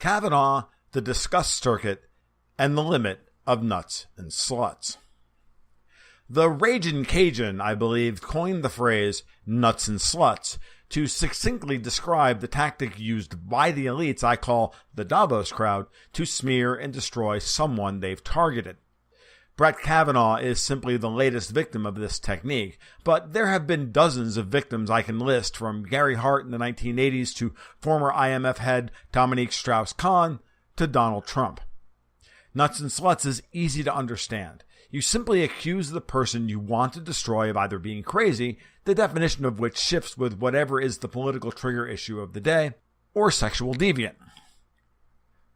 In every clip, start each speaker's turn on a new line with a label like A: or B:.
A: Kavanaugh, the Disgust circuit, and the limit of nuts and sluts. The Ragin' Cajun, I believe, coined the phrase nuts and sluts to succinctly describe the tactic used by the elites I call the Davos crowd to smear and destroy someone they've targeted. Brett Kavanaugh is simply the latest victim of this technique, but there have been dozens of victims I can list, from Gary Hart in the 1980s to former IMF head Dominique Strauss-Kahn to Donald Trump. Nuts and sluts is easy to understand. You simply accuse the person you want to destroy of either being crazy, the definition of which shifts with whatever is the political trigger issue of the day, or sexual deviant.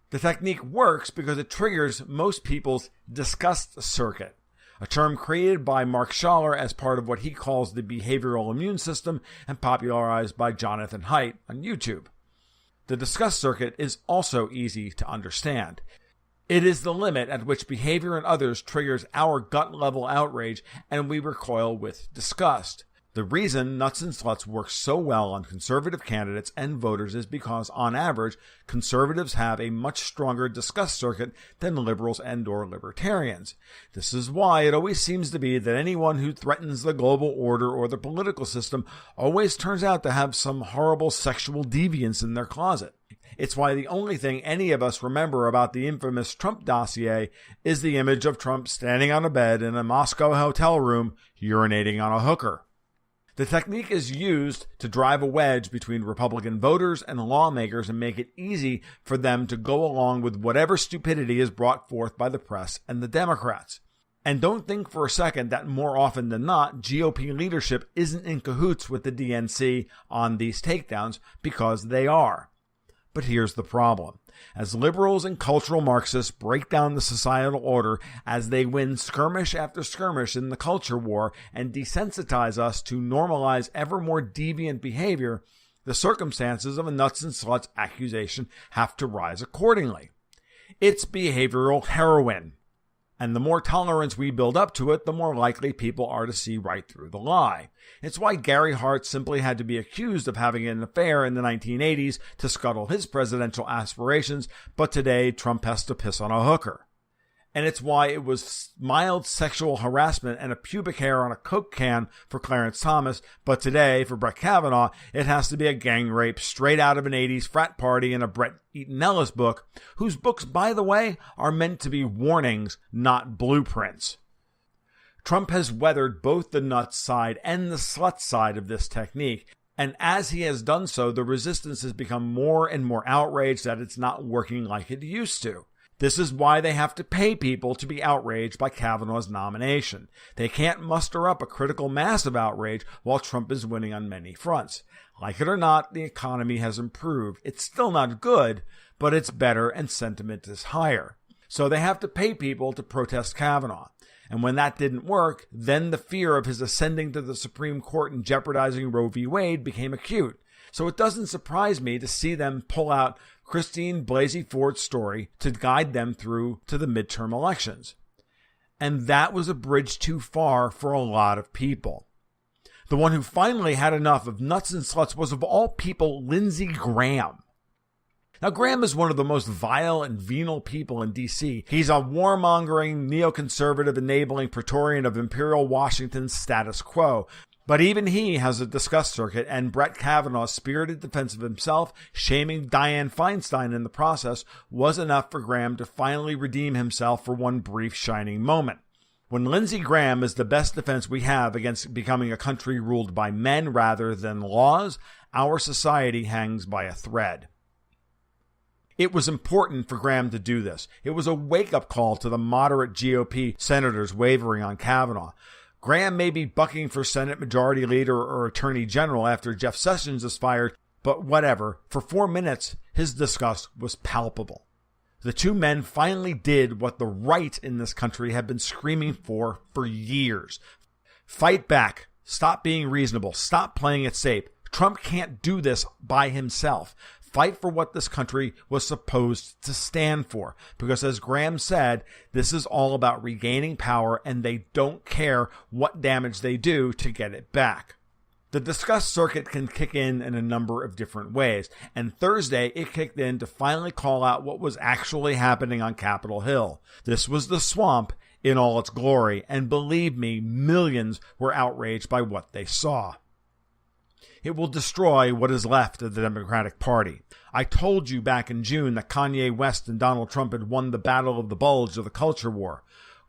A: The technique works because it triggers most people's disgust circuit, a term created by Mark Schaller as part of what he calls the behavioral immune system and popularized by Jonathan Haidt on YouTube. The disgust circuit is also easy to understand. It is the limit at which behavior in others triggers our gut-level outrage and we recoil with disgust. The reason nuts and sluts work so well on conservative candidates and voters is because, on average, conservatives have a much stronger disgust circuit than liberals and/or libertarians. This is why it always seems to be that anyone who threatens the global order or the political system always turns out to have some horrible sexual deviance in their closet. It's why the only thing any of us remember about the infamous Trump dossier is the image of Trump standing on a bed in a Moscow hotel room urinating on a hooker. The technique is used to drive a wedge between Republican voters and lawmakers and make it easy for them to go along with whatever stupidity is brought forth by the press and the Democrats. And don't think for a second that more often than not, GOP leadership isn't in cahoots with the DNC on these takedowns, because they are. But here's the problem. As liberals and cultural Marxists break down the societal order, as they win skirmish after skirmish in the culture war and desensitize us to normalize ever more deviant behavior, the circumstances of a nuts and sluts accusation have to rise accordingly. It's behavioral heroin. And the more tolerance we build up to it, the more likely people are to see right through the lie. It's why Gary Hart simply had to be accused of having an affair in the 1980s to scuttle his presidential aspirations, but today Trump has to piss on a hooker. And it's why it was mild sexual harassment and a pubic hair on a Coke can for Clarence Thomas, but today, for Brett Kavanaugh, it has to be a gang rape straight out of an 80s frat party in a Bret Easton Ellis book, whose books, by the way, are meant to be warnings, not blueprints. Trump has weathered both the nuts side and the slut side of this technique, and as he has done so, the resistance has become more and more outraged that it's not working like it used to. This is why they have to pay people to be outraged by Kavanaugh's nomination. They can't muster up a critical mass of outrage while Trump is winning on many fronts. Like it or not, the economy has improved. It's still not good, but it's better and sentiment is higher. So they have to pay people to protest Kavanaugh. And when that didn't work, then the fear of his ascending to the Supreme Court and jeopardizing Roe v. Wade became acute. So it doesn't surprise me to see them pull out Christine Blasey Ford's story to guide them through to the midterm elections. And that was a bridge too far for a lot of people. The one who finally had enough of nuts and sluts was, of all people, Lindsey Graham. Now, Graham is one of the most vile and venal people in D.C. He's a warmongering, neoconservative, enabling Praetorian of Imperial Washington's status quo. But even he has a disgust circuit, and Brett Kavanaugh's spirited defense of himself, shaming Dianne Feinstein in the process, was enough for Graham to finally redeem himself for one brief shining moment. When Lindsey Graham is the best defense we have against becoming a country ruled by men rather than laws, our society hangs by a thread. It was important for Graham to do this. It was a wake-up call to the moderate GOP senators wavering on Kavanaugh. Graham may be bucking for Senate Majority Leader or Attorney General after Jeff Sessions is fired, but whatever. For 4 minutes, his disgust was palpable. The two men finally did what the right in this country had been screaming for years. Fight back. Stop being reasonable. Stop playing it safe. Trump can't do this by himself. Fight for what this country was supposed to stand for. Because as Graham said, this is all about regaining power and they don't care what damage they do to get it back. The The disgust circuit can kick in a number of different ways, and Thursday it kicked in to finally call out what was actually happening on Capitol Hill. This was the swamp in all its glory, and believe me, millions were outraged by what they saw. It will destroy what is left of the Democratic Party. I told you back in June that Kanye West and Donald Trump had won the battle of the bulge of the culture war.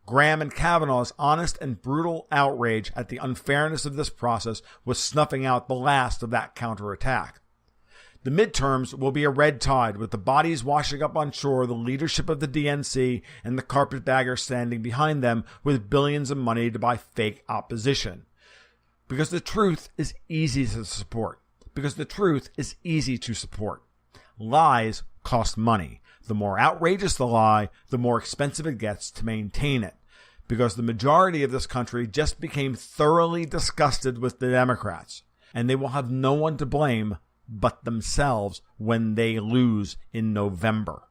A: Graham and Kavanaugh's honest and brutal outrage at the unfairness of this process was snuffing out the last of that counterattack. The midterms will be a red tide, with the bodies washing up on shore, the leadership of the DNC and the carpetbaggers standing behind them with billions of money to buy fake opposition. Because the truth is easy to support. Lies cost money. The more outrageous the lie, the more expensive it gets to maintain it. Because the majority of this country just became thoroughly disgusted with the Democrats, and they will have no one to blame but themselves when they lose in November.